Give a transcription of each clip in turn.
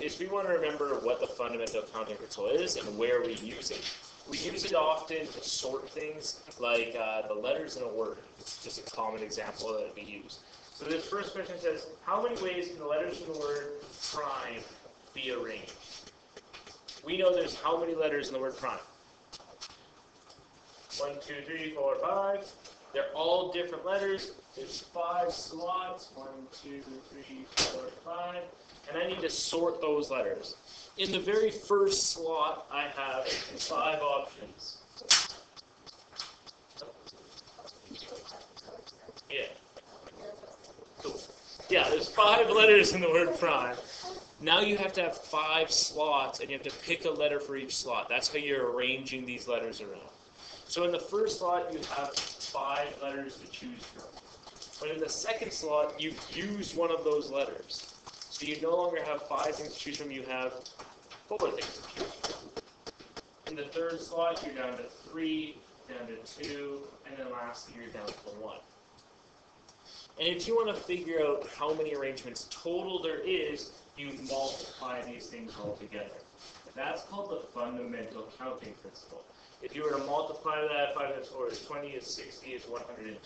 is we want to remember what the fundamental counting principle is and where we use it. We use it often to sort things, like the letters in a word. It's just a common example that we use. So this first question says, how many ways can the letters in the word prime be arranged? We know there's how many letters in the word prime? 1, 2, 3, 4, 5. They're all different letters. There's 5 slots. 1, 2, 3, 4, 5. And I need to sort those letters. In the very first slot, I have 5 options. Yeah. Cool. Yeah, there's 5 letters in the word prime. Now you have to have 5 slots, and you have to pick a letter for each slot. That's how you're arranging these letters around. So in the first slot, you have 5 letters to choose from. But in the second slot, you've used one of those letters. So you no longer have 5 things to choose from, you have 4 things to choose from. In the third slot, you're down to 3, down to 2, and then lastly, you're down to 1. And if you want to figure out how many arrangements total there is, you multiply these things all together. That's called the fundamental counting principle. If you were to multiply that, 5 times 4 is 20, is 60, is 120.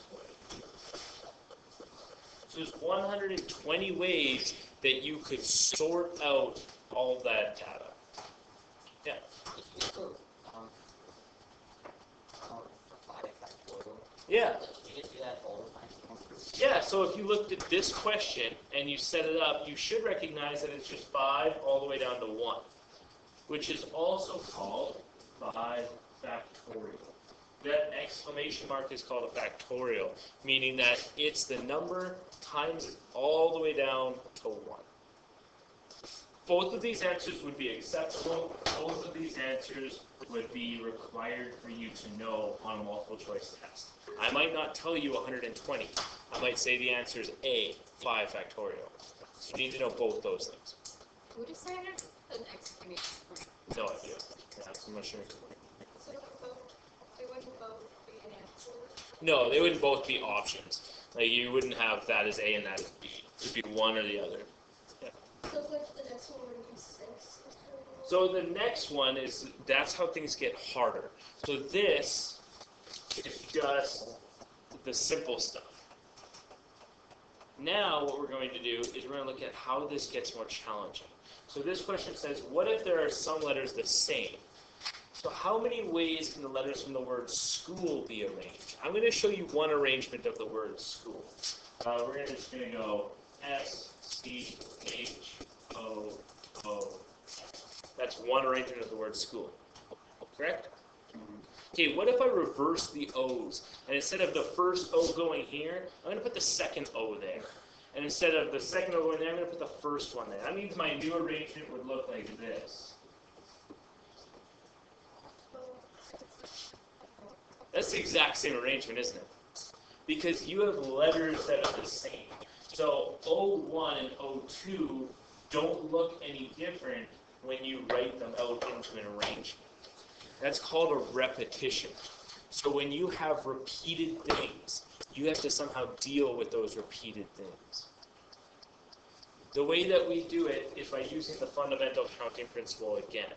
So there's 120 ways that you could sort out all that data. Yeah? Yeah. Yeah, so if you looked at this question and you set it up, you should recognize that it's just 5 all the way down to 1, which is also called 5 factorial. That exclamation mark is called a factorial, meaning that it's the number times all the way down to 1. Both of these answers would be acceptable. Both of these answers would be required for you to know on a multiple choice test. I might not tell you 120. I might say the answer is A, 5 factorial. So you need to know both those things. Who decided an exclamation point? No idea. Yeah, I'm not sure. So they wouldn't both be an answer? No, they wouldn't both be options. Like you wouldn't have that as A and that as B. It would be one or the other. Yeah. So like the next one would be 6. So the next one is, that's how things get harder. So this is just the simple stuff. Now what we're going to do is we're going to look at how this gets more challenging. So this question says, what if there are some letters the same? So how many ways can the letters from the word school be arranged? I'm going to show you one arrangement of the word school. We're just going to go S, C, H, O, O. That's one arrangement of the word school. Correct? Okay, what if I reverse the O's? And instead of the first O going here, I'm going to put the second O there. And instead of the second O going there, I'm going to put the first one there. That means my new arrangement would look like this. That's the exact same arrangement, isn't it? Because you have letters that are the same. So O1 and O2 don't look any different when you write them out into an arrangement. That's called a repetition. So when you have repeated things, you have to somehow deal with those repeated things. The way that we do it is by using the fundamental counting principle again.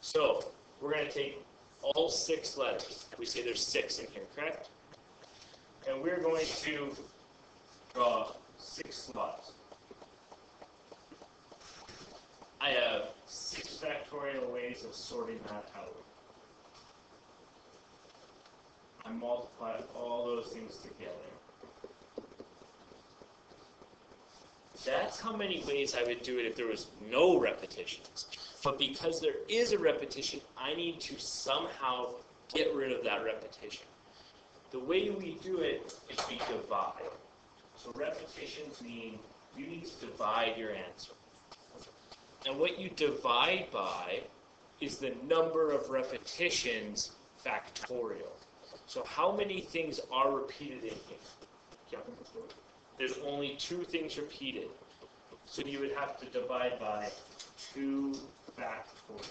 So we're going to take all 6 letters. We say there's 6 in here, correct? And we're going to draw 6 slots. I have 6 factorial ways of sorting that out. I multiply all those things together. That's how many ways I would do it if there was no repetitions. But because there is a repetition, I need to somehow get rid of that repetition. The way we do it is we divide. So repetitions mean you need to divide your answer. And what you divide by is the number of repetitions factorial. So how many things are repeated in here? Yeah. There's only 2 things repeated. So you would have to divide by 2 factorial.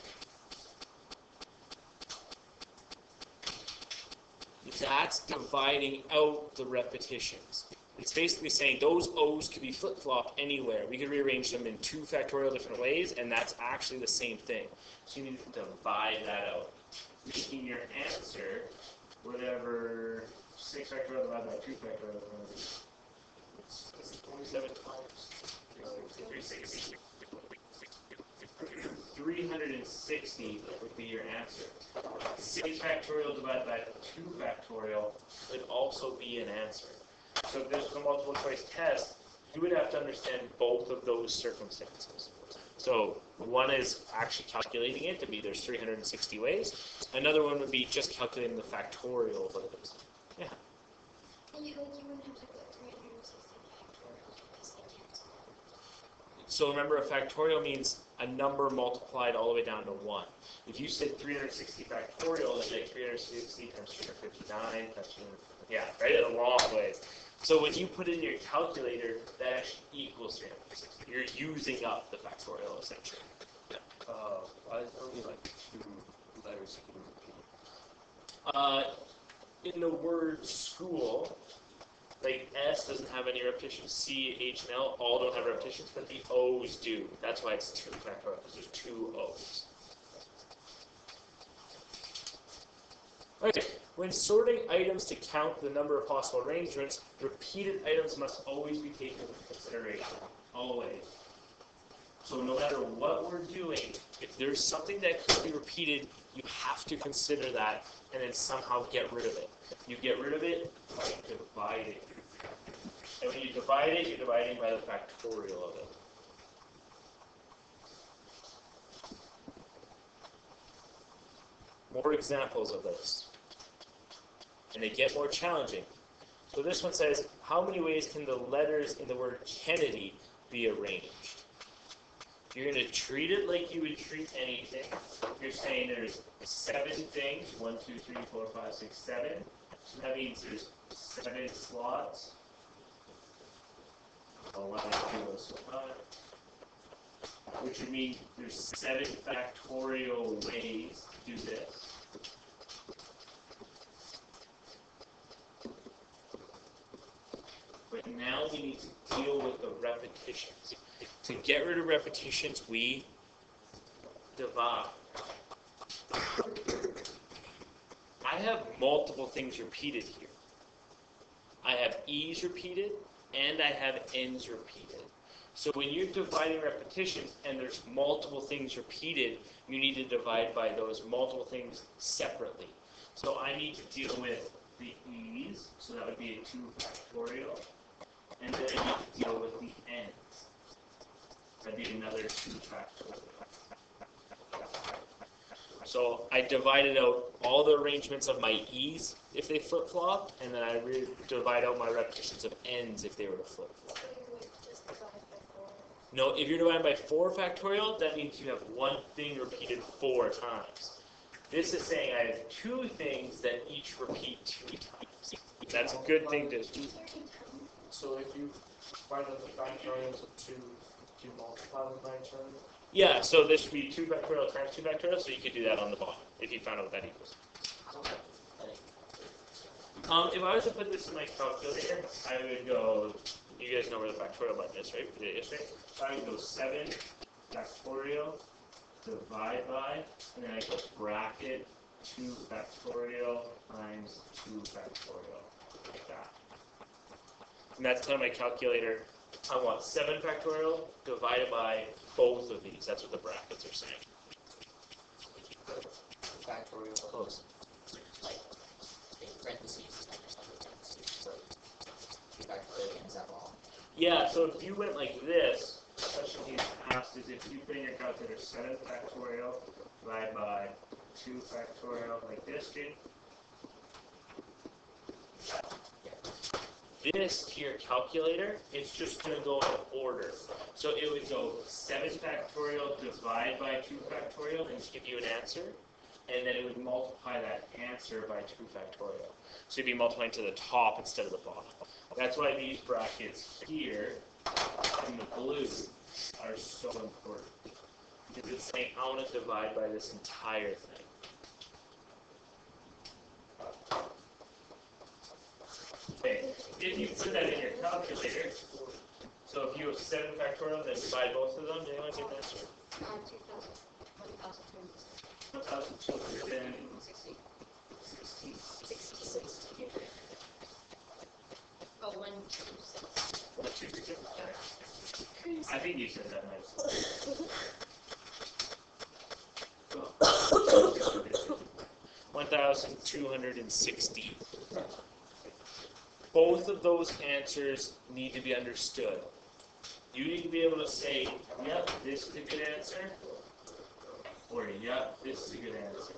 That's dividing out the repetitions. It's basically saying those O's could be flip-flopped anywhere. We could rearrange them in 2 factorial different ways, and that's actually the same thing. So you need to divide that out, making your answer whatever 6 factorial divided by 2 factorial. It's 27 times 360. 360 would be your answer. 6 factorial divided by 2 factorial would also be an answer. So if this was a multiple choice test, you would have to understand both of those circumstances. So one is actually calculating it to be there's 360 ways. Another one would be just calculating the factorial of those. Yeah. And you wouldn't have to put 360 factorial because they cancel. So remember, a factorial means a number multiplied all the way down to 1. If you said 360 factorial, that's like 360 times 259 times 200. Yeah, right? A long way. So when you put in your calculator, that actually equals 360. You're using up the factorial, essentially. Why is only like 2 letters In the word school, like S doesn't have any repetitions, C, H, and L all don't have repetitions, but the O's do. That's why it's 2 factorial, because there's 2 O's. Okay, when sorting items to count the number of possible arrangements, repeated items must always be taken into consideration. Always. So no matter what we're doing, if there's something that could be repeated, you have to consider that and then somehow get rid of it. You get rid of it by dividing. And when you divide it, you're dividing by the factorial of it. More examples of this. And they get more challenging. So this one says, how many ways can the letters in the word Kennedy be arranged? You're going to treat it like you would treat anything. You're saying there's 7 things. 1, 2, 3, 4, 5, 6, 7. So that means there's 7 slots. 11, 2, 5. Which would mean there's 7 factorial ways to do this. But now we need to deal with the repetitions. To get rid of repetitions, we divide. I have multiple things repeated here. I have E's repeated, and I have N's repeated. So when you're dividing repetitions and there's multiple things repeated, you need to divide by those multiple things separately. So I need to deal with the E's, so that would be a 2 factorial. And then I need to deal with the N's. That'd be another 2 factorial. So I divided out all the arrangements of my E's if they flip-flop, and then I divide out my repetitions of N's if they were to flip-flop. So you would just divide by 4. No, if you're dividing by 4 factorial, that means you have one thing repeated 4 times. This is saying I have 2 things that each repeat 2 times. That's a good thing to do. So if you find out the factorials of 2, do you multiply them by each other? Yeah, so this would be 2 factorial times 2 factorial, so you could do that on the bottom if you found out what that equals. If I was to put this in my calculator, I would go, you guys know where the factorial button is, right? We did it yesterday. So I would go 7 factorial, divide by, and then I go bracket 2 factorial times 2 factorial, like that. And that's on my calculator. I want 7 factorial divided by both of these. That's what the brackets are saying. Factorial. Close. Like, in parentheses, like there's something in parentheses, so 2 factorial ends up all. Yeah, so if you went like this, the question he's asked is if you put in your calculator 7 factorial divided by 2 factorial, like this, dude. This to your calculator, it's just going to go in order. So it would go 7 factorial divide by 2 factorial and give you an answer. And then it would multiply that answer by 2 factorial. So you'd be multiplying to the top instead of the bottom. That's why these brackets here in the blue are so important. Because it's saying I want to divide by this entire thing. Okay, if you put that in your calculator. So if you have 7 factorial, then divide both of them. Do anyone get that? 1,260. Oh, 126. 1,260. I think you said that nicely. 1,260. Both of those answers need to be understood. You need to be able to say, yep, this is a good answer, or yep, this is a good answer.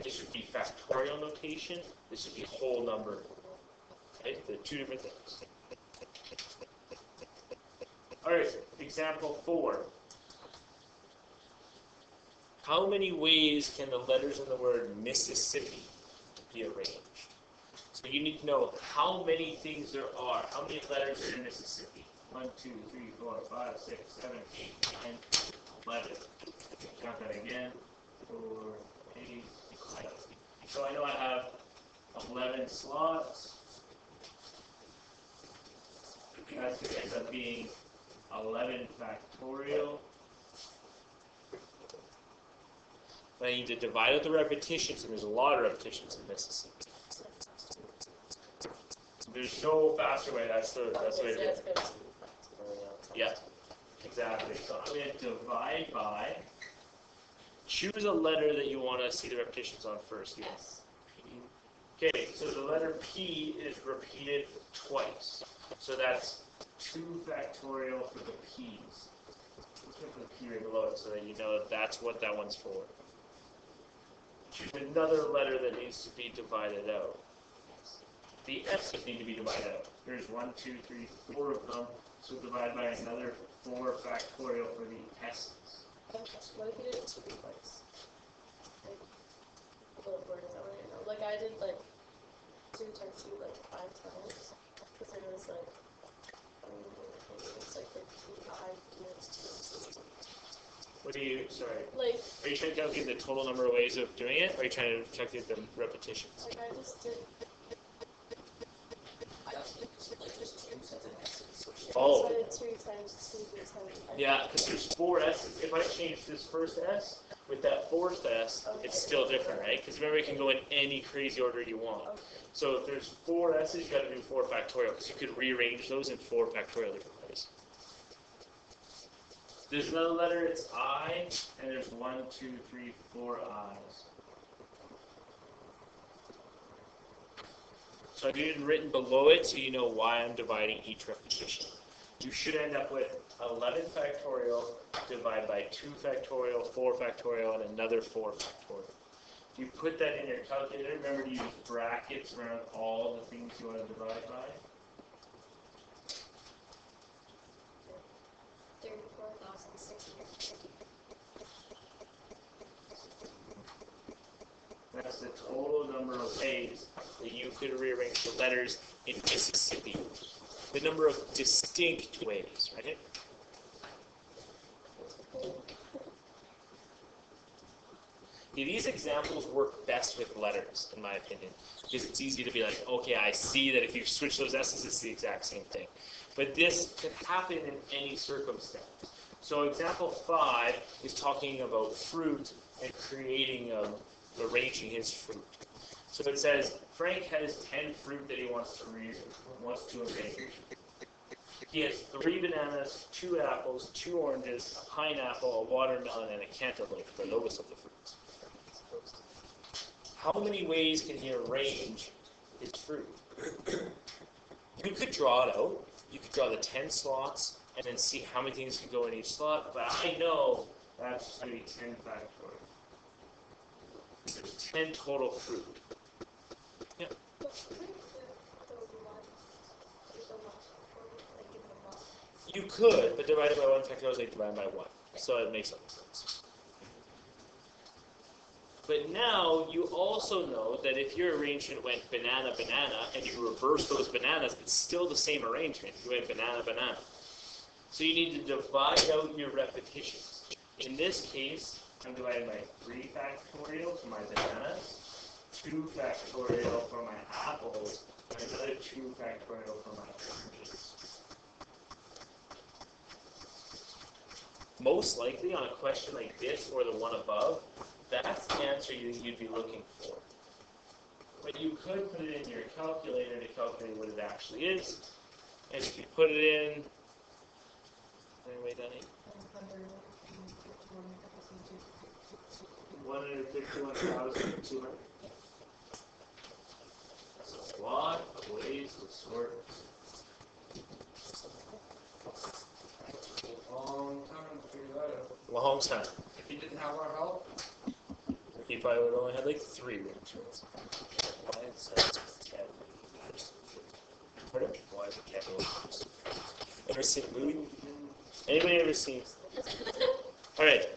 This should be factorial notation, this should be whole number. Right? They're two different things. Alright, example 4. How many ways can the letters in the word Mississippi be arranged? So you need to know how many things there are. How many letters are in Mississippi? 1, 2, 3, 4, 5, 6, 7, 8, 10, 11. Count that again. 4, 8, 11. So I know I have 11 slots. That's going to end up being 11 factorial. I need to divide out the repetitions, and there's a lot of repetitions in Mississippi. There's no faster way. That's the way to do it. Yeah, exactly. So I'm going to divide by. Choose a letter that you want to see the repetitions on first. Yes. Okay, so the letter P is repeated twice. So that's 2 factorial for the P's. Let's put the P right below it so that you know that that's what that one's for. Choose another letter that needs to be divided out. The S's need to be divided out. There's 1, 2, 3, 4 of them. So divide by another 4 factorial for the S's. What if you did it 2 twice? Like, what is that one? Like I did like 2 times 2 like 5 times. Because it was like, it's like 55 minutes. What do you, sorry, Like, are you trying to calculate the total number of ways of doing it, or are you trying to calculate the repetitions? like I just did. Oh. So I did 2 times 2 times 5. Yeah, because there's 4 S's. If I change this first S with that 4th S, it's still different, right? Because remember, it can go in any crazy order you want. Okay. So if there's 4 S's, you got to do 4 factorial, because you could rearrange those in 4 factorial different ways. There's another letter, it's I, and there's 1, 2, 3, 4 I's. So I've even written below it so you know why I'm dividing each repetition. You should end up with 11 factorial divided by 2 factorial, 4 factorial, and another 4 factorial. If you put that in your calculator, remember to use brackets around all the things you want to divide by. 34,650. That's the total number of ways that you could rearrange the letters in Mississippi. The number of distinct ways, right? Yeah, these examples work best with letters, in my opinion, because it's easy to be like, okay, I see that if you switch those S's, it's the exact same thing. But this could happen in any circumstance. So example 5 is talking about fruit and creating, arranging his fruit. So it says, Frank has 10 fruit that he wants to arrange. He has 3 bananas, 2 apples, 2 oranges, a pineapple, a watermelon, and a cantaloupe, the lowest of the fruits. How many ways can he arrange his fruit? You could draw it out. You could draw the 10 slots and then see how many things can go in each slot, but I know that's going to be 10 factorial. There's 10 total fruit. Yeah. You could, but divided by 1 factorial is like divided by 1. So it makes no sense. But now you also know that if your arrangement went banana, banana, and you reverse those bananas, it's still the same arrangement. You went banana, banana. So you need to divide out your repetitions. In this case, I'm dividing by 3 factorial for my bananas, 2 factorial for my apples and another 2 factorial for my oranges. Most likely on a question like this or the one above, that's the answer you'd be looking for. But you could put it in your calculator to calculate what it actually is. And if you put it in, anyway, Danny, 151,200. That's a lot of ways to sort. Long time to figure that out. Long time. If he didn't have our help, He probably would have only had like 3 rooms. Why is that capital? Pardon? Why is it capital? Ever seen a movie? Anybody ever seen? Alright.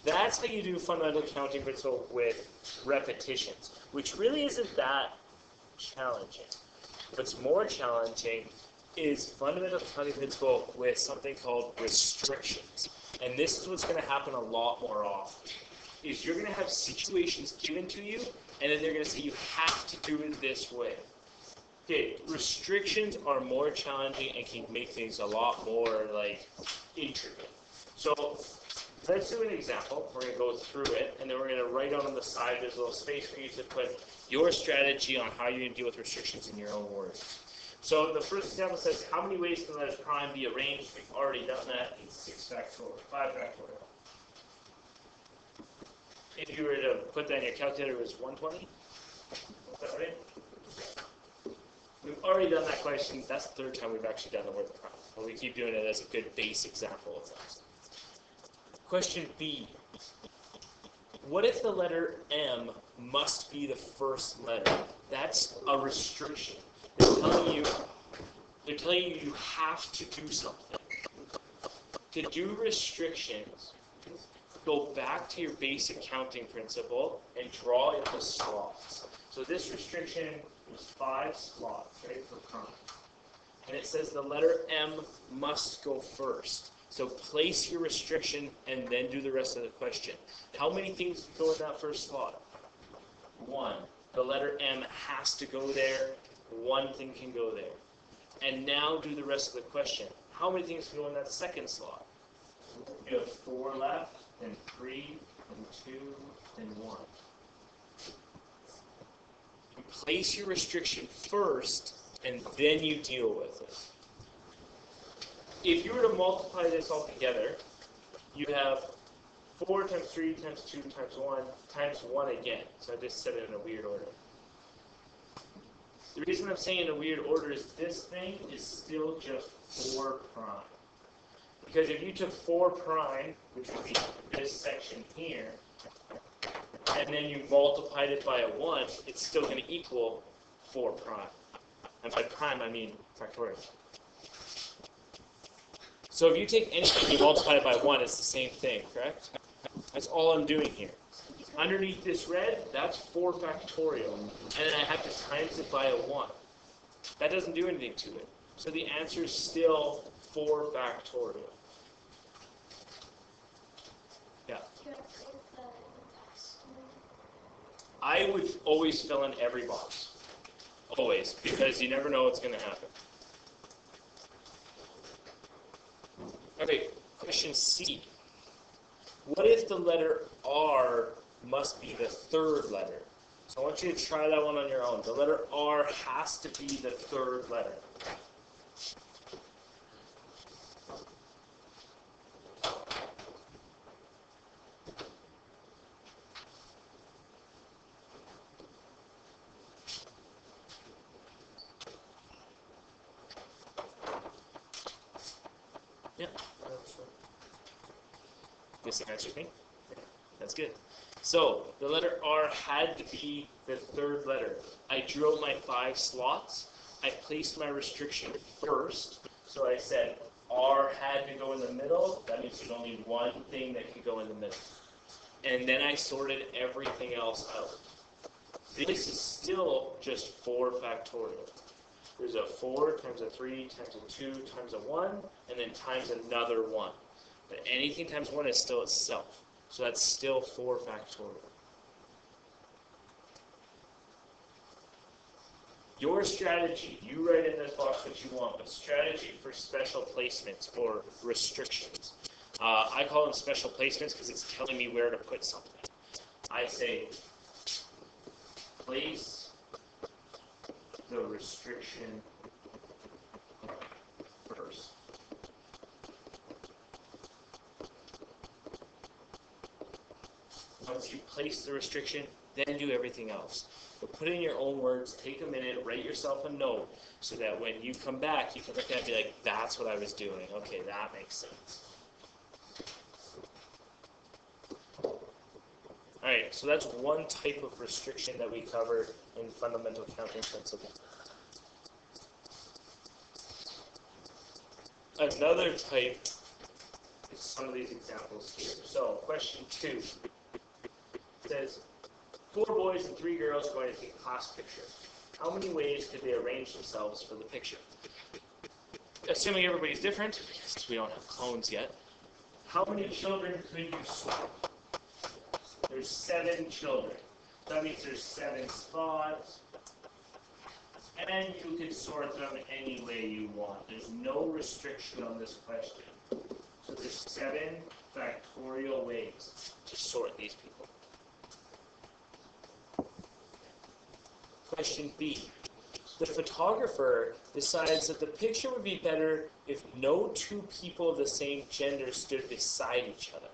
That's how you do fundamental counting principle with repetitions, which really isn't that challenging. What's more challenging is fundamental counting principle with something called restrictions. And this is what's going to happen a lot more often. Is you're going to have situations given to you, and then they're going to say you have to do it this way. Okay, restrictions are more challenging and can make things a lot more like intricate. So let's do an example. We're going to go through it, and then we're going to write out on the side. There's a little space for you to put your strategy on how you're going to deal with restrictions in your own words. So the first example says, how many ways can letters prime be arranged? We've already done that. It's 6 factorial, 5 factorial. If you were to put that in your calculator, it was 120. Is that right? We've already done that question. That's the 3rd time we've actually done the word prime. But we keep doing it as a good base example of that. Question B. What if the letter M must be the first letter? That's a restriction. They're telling you you have to do something. To do restrictions, go back to your basic counting principle and draw in the slots. So this restriction is 5 slots, right, for prime. And it says the letter M must go first. So place your restriction and then do the rest of the question. How many things go in that first slot? 1. The letter M has to go there. 1 thing can go there. And now do the rest of the question. How many things can go in that second slot? You have 4 left, then 3, then 2, then 1. You place your restriction first, and then you deal with it. If you were to multiply this all together, you have 4 times 3 times 2 times 1 times 1 again. So I just said it in a weird order. The reason I'm saying in a weird order is this thing is still just 4 prime. Because if you took 4 prime, which would be this section here, and then you multiplied it by a 1, it's still going to equal 4 prime. And by prime, I mean factorial. So if you take anything, you multiply it by 1, it's the same thing, correct? That's all I'm doing here. Underneath this red, that's 4 factorial. And then I have to times it by a 1. That doesn't do anything to it. So the answer is still 4 factorial. Yeah. I would always fill in every box. Always. Because you never know what's going to happen. Okay, question C. What if the letter R must be the 3rd letter? So I want you to try that one on your own. The letter R has to be the 3rd letter. Yeah. This answers me. That's good. So the letter R had to be the 3rd letter. I drew out my 5 slots. I placed my restriction first. So I said R had to go in the middle. That means there's only 1 thing that can go in the middle. And then I sorted everything else out. This is still just 4 factorial. There's a 4 times a 3 times a 2 times a 1, and then times another 1. But anything times 1 is still itself. So that's still 4 factorial. Your strategy, you write in this box what you want, but strategy for special placements or restrictions. I call them special placements because it's telling me where to put something. I say, place the restriction first. Once you place the restriction, then do everything else. But put it in your own words, take a minute, write yourself a note, so that when you come back, you can look at it and be like, that's what I was doing. Okay, that makes sense. Alright, so that's one type of restriction that we covered in fundamental counting principles. Another type is some of these examples here. So, question 2 says, 4 boys and 3 girls are going to take a class picture. How many ways could they arrange themselves for the picture? Assuming everybody's different, because we don't have clones yet, how many children could you sort? There's 7 children. That means there's 7 spots. And you can sort them any way you want. There's no restriction on this question. So there's 7 factorial ways to sort these people. Question B. The photographer decides that the picture would be better if no 2 people of the same gender stood beside each other.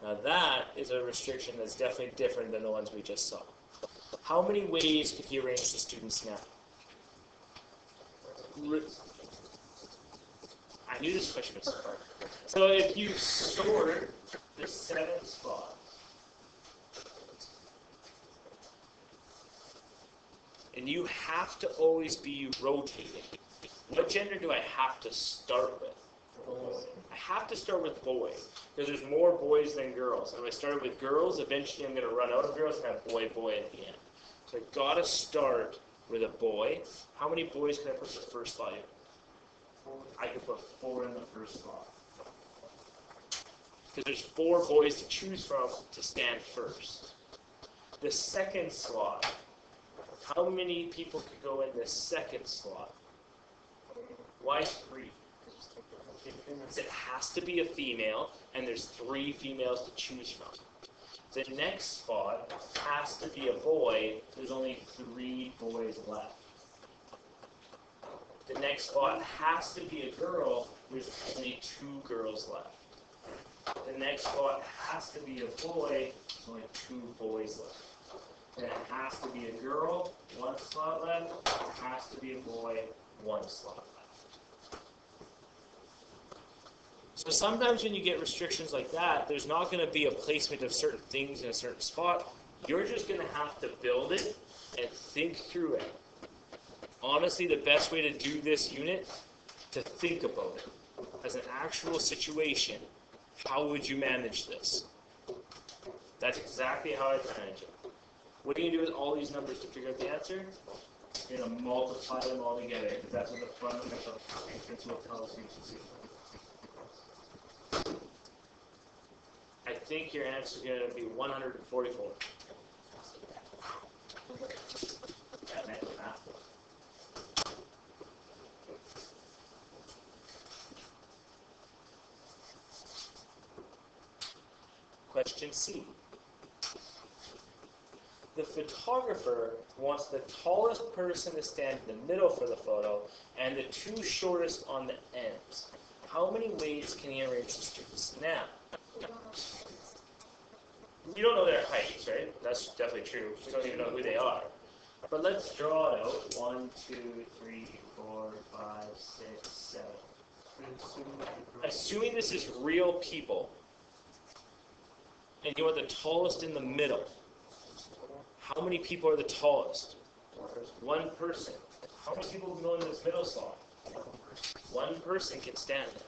Now that is a restriction that's definitely different than the ones we just saw. How many ways could he arrange the students now? I knew this question was hard. So if you sort the 7 spots, and you have to always be rotating, what gender do I have to start with? I have to start with boys, because there's more boys than girls. If I started with girls, eventually I'm going to run out of girls and have boy, boy at the end. So I've got to start with a boy. How many boys can I put in the first slot here? I can put 4 in the first slot. Because there's 4 boys to choose from to stand first. The second slot, how many people could go in the second slot? Why 3? It has to be a female, and there's 3 females to choose from. The next spot has to be a boy. There's only 3 boys left. The next spot has to be a girl. There's only 2 girls left. The next spot has to be a boy. There's only 2 boys left. Then it has to be a girl. 1 slot left. It has to be a boy. 1 slot left. So sometimes when you get restrictions like that, there's not going to be a placement of certain things in a certain spot. You're just going to have to build it and think through it. Honestly, the best way to do this unit, to think about it. As an actual situation, how would you manage this? That's exactly how I manage it. What are you going to do with all these numbers to figure out the answer? You're going to multiply them all together, because that's what the fundamental counting principle tells you to do. I think your answer is going to be 144. Question C. The photographer wants the tallest person to stand in the middle for the photo and the 2 shortest on the ends. How many ways can he arrange the students? Now, you don't know their heights, right? That's definitely true. We don't even know who they are. But let's draw it out. 1, 2, 3, 4, 5, 6, 7. Assuming this is real people, and you want the tallest in the middle, how many people are the tallest? 1 person. How many people can go in this middle slot? 1 person can stand there.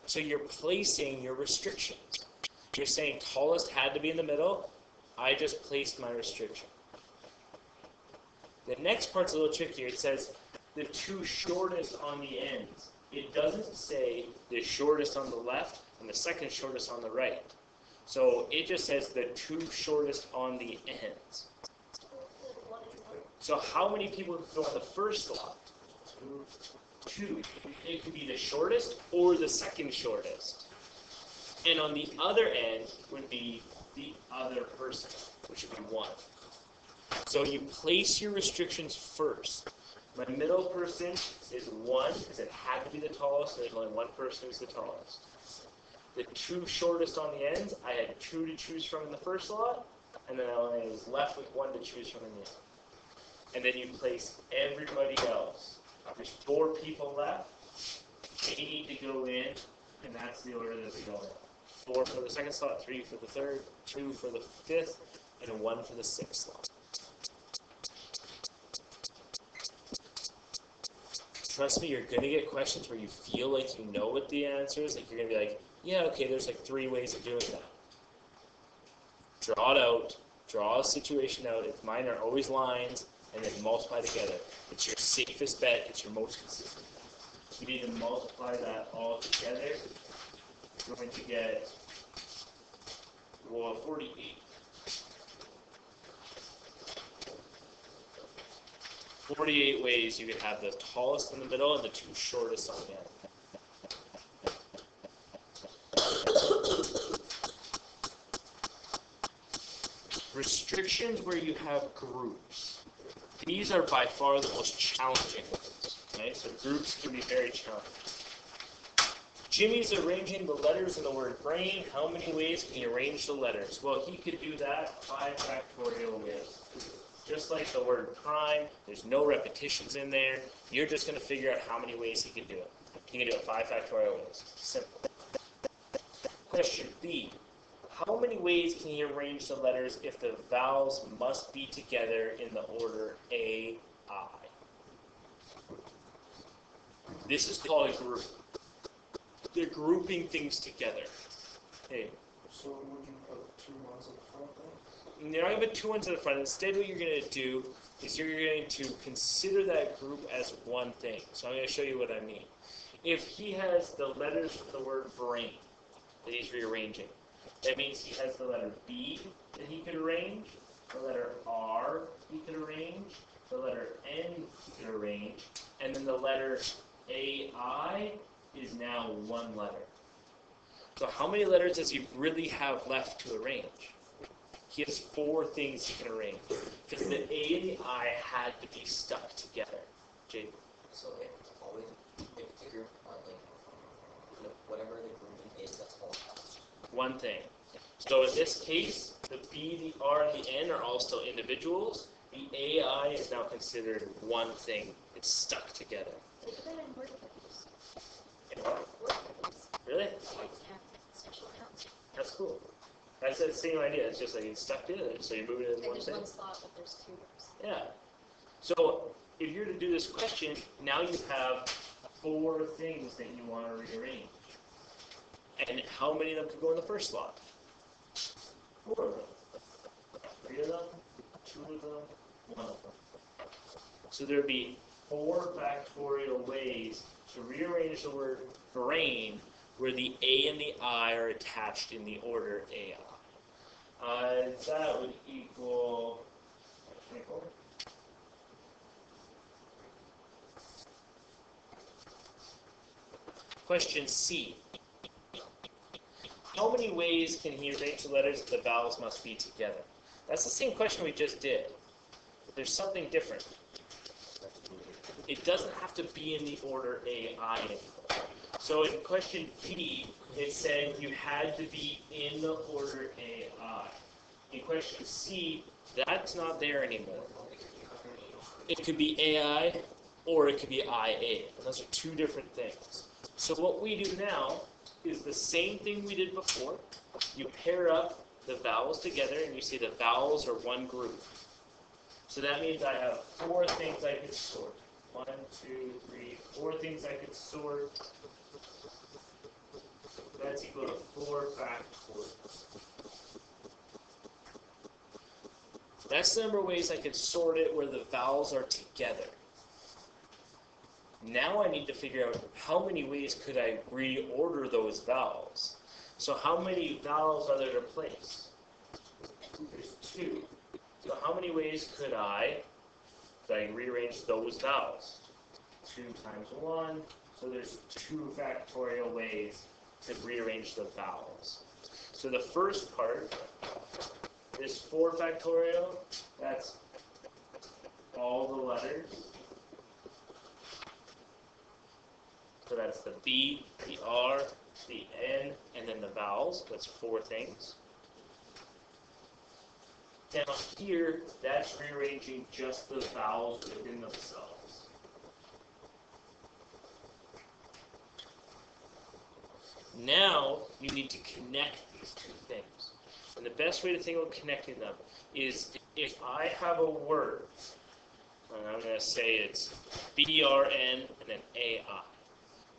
So you're placing your restrictions. You're saying tallest had to be in the middle. I just placed my restriction. The next part's a little trickier. It says the 2 shortest on the ends. It doesn't say the shortest on the left and the second shortest on the right. So it just says the 2 shortest on the ends. So how many people could go on the first slot? Two. It could be the shortest or the second shortest. And on the other end would be the other person, which would be 1. So you place your restrictions first. My middle person is 1 because it had to be the tallest, and there's only one person who's the tallest. The 2 shortest on the ends, I had 2 to choose from in the first slot, and then I was left with 1 to choose from in the end. And then you place everybody else. There's 4 people left. They need to go in, and that's the order that they go in. 4 for the second slot, 3 for the third, 2 for the fifth, and 1 for the 6th slot. Trust me, you're going to get questions where you feel like you know what the answer is. Like you're going to be like, yeah, okay, there's like 3 ways of doing that. Draw it out. Draw a situation out. If mine are always lines, and then multiply together. It's your safest bet. It's your most consistent bet. You need to multiply that all together. You're going to get, well, 48. 48 ways you could have the tallest in the middle and the 2 shortest on the end. Restrictions where you have groups. These are by far the most challenging ones. Okay? So groups can be very challenging. Jimmy's arranging the letters in the word brain. How many ways can he arrange the letters? Well, he could do that 5 factorial ways. Just like the word prime, there's no repetitions in there. You're just going to figure out how many ways he can do it. He can do it 5 factorial ways. Simple. Question B. How many ways can you arrange the letters if the vowels must be together in the order A, I? This is called a group. They're grouping things together. Hey. So would you put 2 ones at the front then? You're not going to put 2 ones at the front. Instead, what you're going to do is you're going to consider that group as one thing. So I'm going to show you what I mean. If he has the letters for the word brain that he's rearranging, that means he has the letter B that he could arrange, the letter R he could arrange, the letter N he could arrange, and then the letter AI is now 1 letter. So how many letters does he really have left to arrange? He has 4 things he can arrange. Because the A and the I had to be stuck together. Jade? So it's always, if it's a group, like, whatever the grouping is, that's all it has. 1 thing. So in this case, the B, the R, and the N are all still individuals. The AI is now considered 1 thing. It's stuck together. They do that in word groups. You know? Word groups. Really? Yeah, special counts. That's cool. That's the same idea. It's just like it's stuck together. So you move it in And one there's thing. 1 slot, but there's 2 groups. Yeah. So if you're to do this question, now you have 4 things that you want to rearrange. And how many of them could go in the first slot? 4 of them. 3 of them, 2 of them, 1 of them. So there'd be 4 factorial ways to rearrange the word brain where the A and the I are attached in the order AI. That would equal 24. Question C. How many ways can he arrange the letters if the vowels must be together? That's the same question we just did. But there's something different. It doesn't have to be in the order AI anymore. So in question B, it said you had to be in the order AI. In question C, that's not there anymore. It could be AI or it could be IA. Those are 2 different things. So what we do now is the same thing we did before. You pair up the vowels together and you see the vowels are 1 group. So that means I have 4 things I could sort. 1, 2, 3, 4 things I could sort. That's equal to 4 factorial. That's the number of ways I could sort it where the vowels are together. Now I need to figure out how many ways could I reorder those vowels. So how many vowels are there to place? There's 2. So how many ways could I So I can rearrange those vowels. 2 times 1. So there's 2 factorial ways to rearrange the vowels. So the first part is 4 factorial. That's all the letters. So that's the B, the R, the N, and then the vowels. That's 4 things. Down here, that's rearranging just the vowels within themselves. Now, you need to connect these 2 things. And the best way to think about connecting them is if I have a word, and I'm going to say it's BRN and then AI.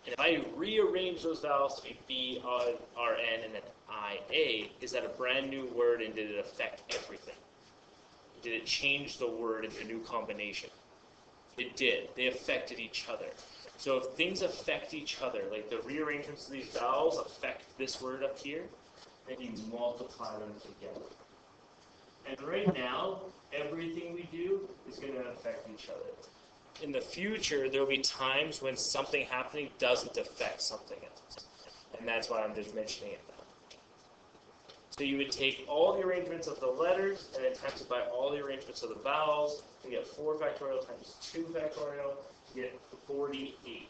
And if I rearrange those vowels to be B-R-N and then I-A, is that a brand new word, and did it affect everything? Did it change the word into a new combination? It did. They affected each other. So if things affect each other, like the rearrangements of these vowels affect this word up here, then you multiply them together. And right now, everything we do is going to affect each other. In the future, there will be times when something happening doesn't affect something else. And that's why I'm just mentioning it now. So you would take all the arrangements of the letters and then times it by all the arrangements of the vowels. You get 4 factorial times 2 factorial. You get 48.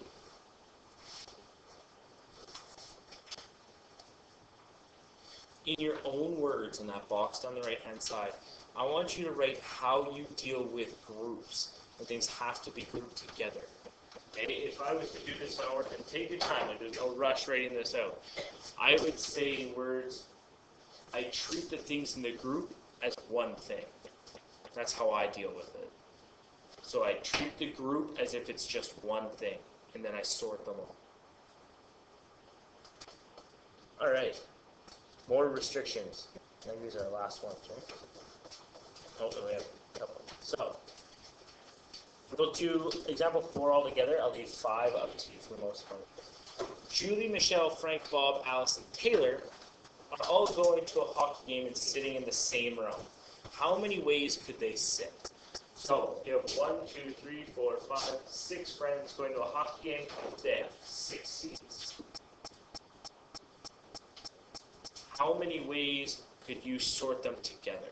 In your own words, in that box down the right-hand side, I want you to write how you deal with groups. And things have to be grouped together. Okay? If I was to do this on work, and take your time, and there's no rush writing this out, I would say in words, I treat the things in the group as one thing. That's how I deal with it. So I treat the group as if it's just one thing, and then I sort them all. All right. More restrictions. I think these are our last ones, right? Oh, we have a couple. So, we'll do example 4 all together. I'll leave 5 up to you for the most part. Julie, Michelle, Frank, Bob, Alice, and Taylor are all going to a hockey game and sitting in the same row. How many ways could they sit? So, you have 1, 2, 3, 4, 5, 6 friends going to a hockey game. They have 6 seats. How many ways could you sort them together?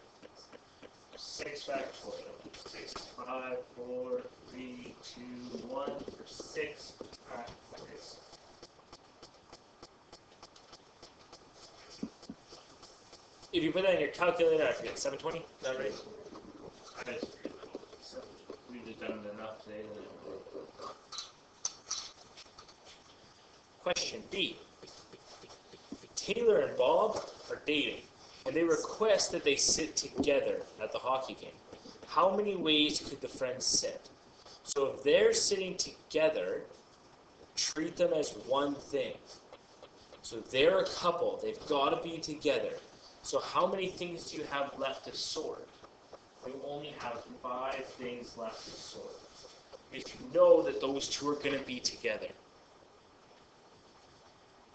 6 factorial. 6, 5, 4, 3, 2, 1 for 6 factorial. If you put that in your calculator, I forget, 720? Is that right? We've just done it enough today. Question B. Taylor and Bob are dating, and they request that they sit together at the hockey game. How many ways could the friends sit? So if they're sitting together, treat them as one thing. So they're a couple. They've got to be together. So how many things do you have left to sort? You only have 5 things left to sort. Because you know that those 2 are going to be together.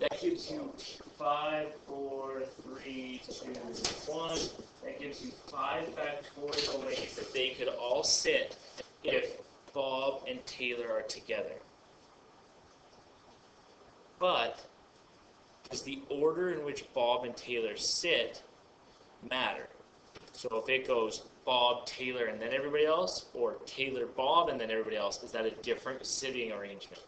That gives you 5, 4, 3, 2, 1. That gives you 5 factorial ways that they could all sit if Bob and Taylor are together. But does the order in which Bob and Taylor sit matter? So if it goes Bob, Taylor, and then everybody else, or Taylor, Bob, and then everybody else, is that a different sitting arrangement?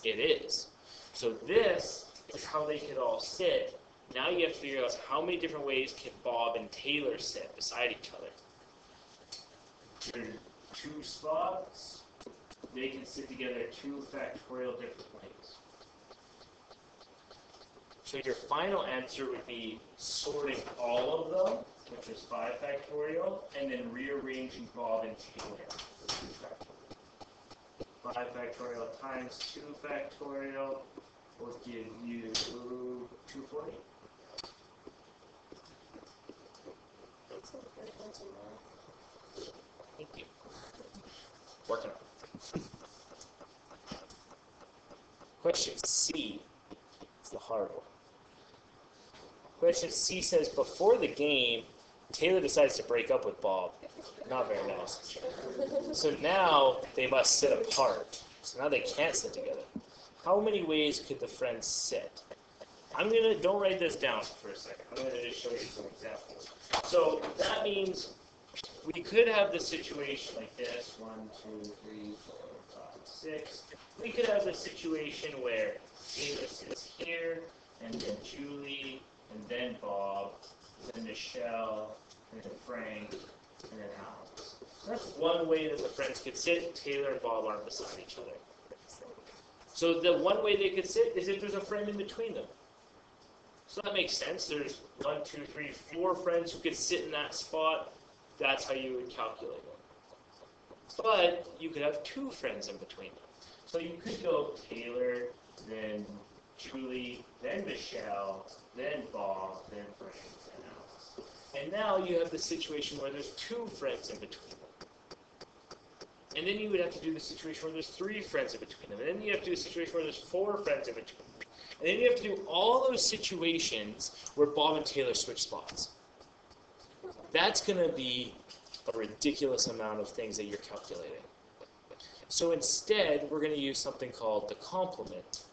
It is. So this is how they could all sit. Now you have to figure out how many different ways can Bob and Taylor sit beside each other. There are 2 spots. They can sit together 2 factorial different ways. So your final answer would be sorting all of them, which is 5 factorial, and then rearranging Bob and Taylor. 5 factorial times 2 factorial will give you 240. Thank you. Working on it. Question C. It's the hard one. Question C says, before the game, Taylor decides to break up with Bob. Not very nice. So now they must sit apart. So now they can't sit together. How many ways could the friends sit? Don't write this down for a second. I'm gonna just show you some examples. So that means we could have the situation like this: 1, 2, 3, 4, 5, 6. We could have the situation where Taylor sits here, and then Julie, and then Bob, then Michelle, and then Frank, and then Alex. That's one way that the friends could sit. Taylor and Bob aren't beside each other. So the one way they could sit is if there's a friend in between them. So that makes sense. There's 1, 2, 3, 4 friends who could sit in that spot. That's how you would calculate it. But you could have 2 friends in between them. So you could go Taylor, then Julie, then Michelle, then Bob, then Frank, then Alex. And now you have the situation where there's 2 friends in between them. And then you would have to do the situation where there's 3 friends in between them. And then you have to do a situation where there's 4 friends in between them. And then you have to do all those situations where Bob and Taylor switch spots. That's going to be a ridiculous amount of things that you're calculating. So instead, we're going to use something called the complement.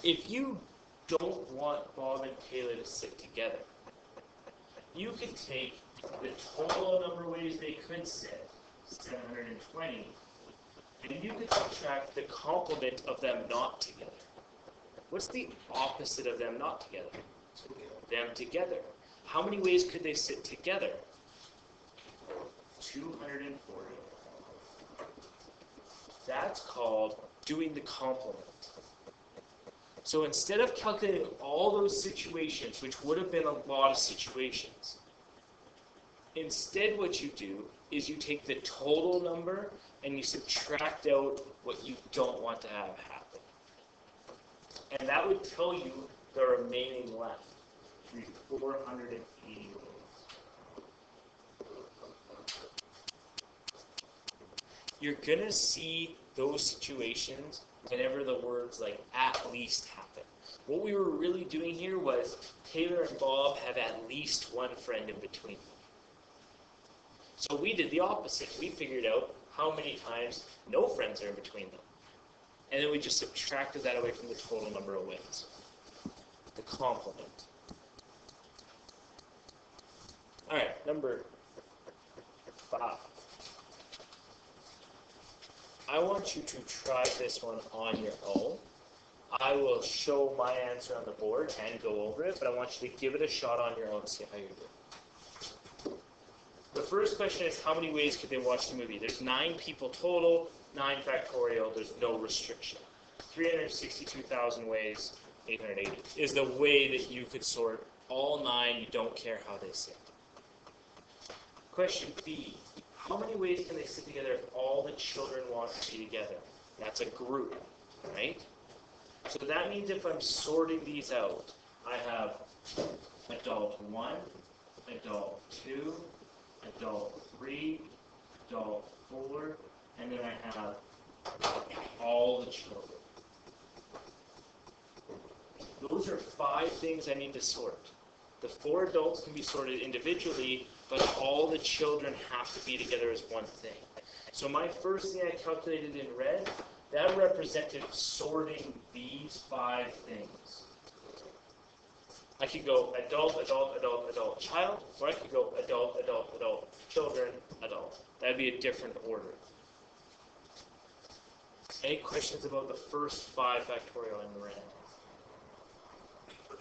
If you don't want Bob and Taylor to sit together, you could take the total number of ways they could sit, 720, and you could subtract the complement of them not together. What's the opposite of them not together? Them together. How many ways could they sit together? 240. That's called doing the complement. So instead of calculating all those situations, which would have been a lot of situations, instead what you do is you take the total number and you subtract out what you don't want to have happen. And that would tell you the remaining left, 480 ways. You're going to see those situations whenever the words like at least happen. What we were really doing here was Taylor and Bob have at least 1 friend in between them. So we did the opposite. We figured out how many times no friends are in between them. And then we just subtracted that away from the total number of ways. The complement. All right, number 5. I want you to try this one on your own. I will show my answer on the board and go over it, but I want you to give it a shot on your own, see how you do. The first question is, how many ways could they watch the movie? There's 9 people total, 9 factorial, there's no restriction. 362,000 ways, 880 is the way that you could sort all 9, you don't care how they sit. Question B, how many ways can they sit together if all the children want to be together? That's a group, right? So that means if I'm sorting these out, I have adult 1, adult 2, adult 3, adult 4, and then I have all the children. Those are 5 things I need to sort. The 4 adults can be sorted individually, but all the children have to be together as one thing. So my first thing I calculated in red, that represented sorting these 5 things. I could go adult, adult, adult, adult, child, or I could go adult, adult, adult, children, adult. That'd be a different order. Any questions about the first 5 factorial in red?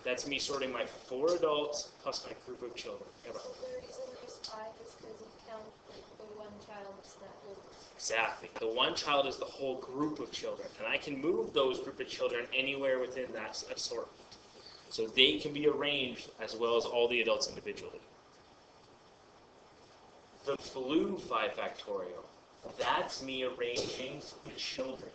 That's me sorting my 4 adults plus my group of children. The reason there's 5 is because you count the 1 child as that group. Exactly. The 1 child is the whole group of children, and I can move those group of children anywhere within that assortment. So they can be arranged as well as all the adults individually. The blue 5 factorial, that's me arranging the children.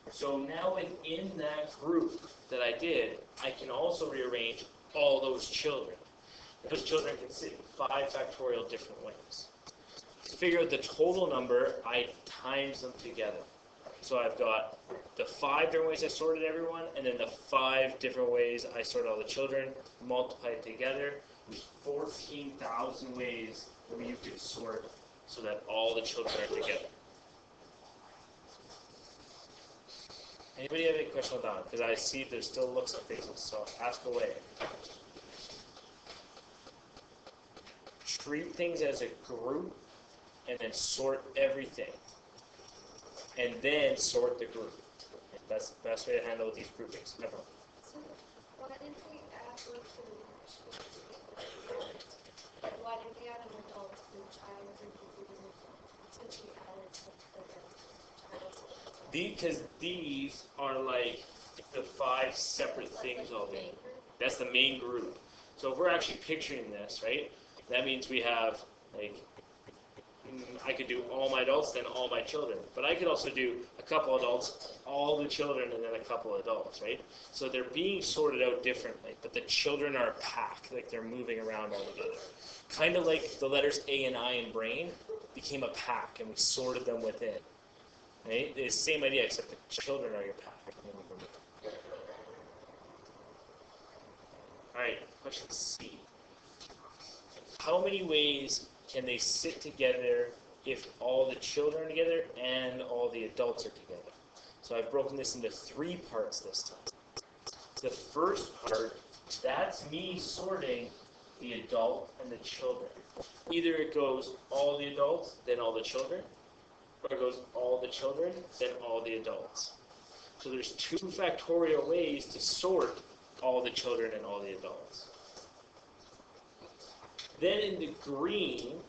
So now within that group that I did, I can also rearrange all those children. Those children can sit in 5 factorial different ways. To figure out the total number, I times them together. So I've got the 5 different ways I sorted everyone, and then the 5 different ways I sorted all the children, multiply it together. there's 14,000 ways where you could sort so that all the children are together. Anybody have any questions on that? Because I see there's still looks of faces, so ask away. Treat things as a group and then sort everything. And then sort the group. That's the best way to handle these groupings. Everyone. So, why didn't we add like like why didn't we add an adult and child since we added child? Because these are like the 5 separate things all day. That's the main group. So if we're actually picturing this, right? That means we have like I could do all my adults, then all my children. But I could also do a couple adults, all the children, and then a couple adults, right? So they're being sorted out differently, but the children are a pack, like they're moving around all together. Kind of like the letters A and I in brain became a pack, and we sorted them within. Right? It's the same idea, except the children are your pack. All right, question C. How many ways can they sit together if all the children are together and all the adults are together? So I've broken this into 3 parts this time. The first part, that's me sorting the adult and the children. Either it goes all the adults, then all the children, or it goes all the children, then all the adults. So there's 2 factorial ways to sort all the children and all the adults. Then in the green,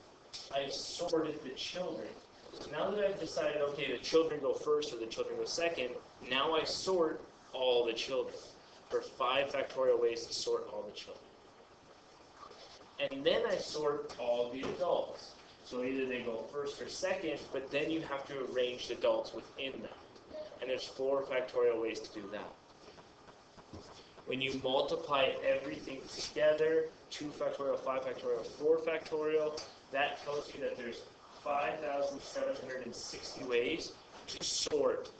I've sorted the children. So now that I've decided, okay, the children go first or the children go second, now I sort all the children. There are 5 factorial ways to sort all the children. And then I sort all the adults. So either they go first or second, but then you have to arrange the adults within them. And there's 4 factorial ways to do that. When you multiply everything together, 2 factorial, 5 factorial, 4 factorial, that tells you that there's 5,760 ways to sort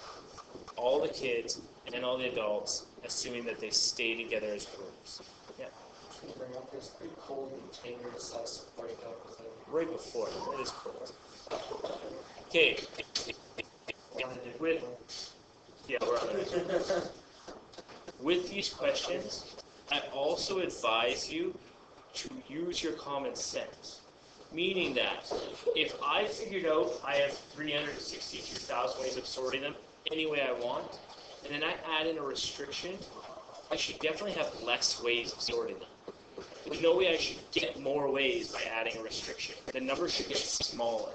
all the kids and all the adults, assuming that they stay together as groups. Yeah. Bring up this pretty cold container size breakup. Right before. It is cold. Okay. We're on it. With these questions, I also advise you to use your common sense. Meaning that if I figured out I have 362,000 ways of sorting them any way I want, and then I add in a restriction, I should definitely have less ways of sorting them. There's no way I should get more ways by adding a restriction. The number should get smaller.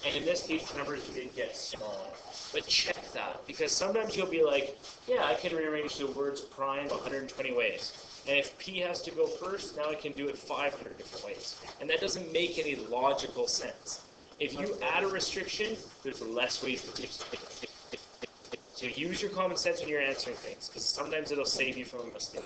And in this case, the numbers did get smaller. But check that, because sometimes you'll be like, yeah, I can rearrange the words prime 120 ways. And if P has to go first, now I can do it 500 different ways. And that doesn't make any logical sense. If you add a restriction, there's less ways to do it. So use your common sense when you're answering things, because sometimes it'll save you from a mistake.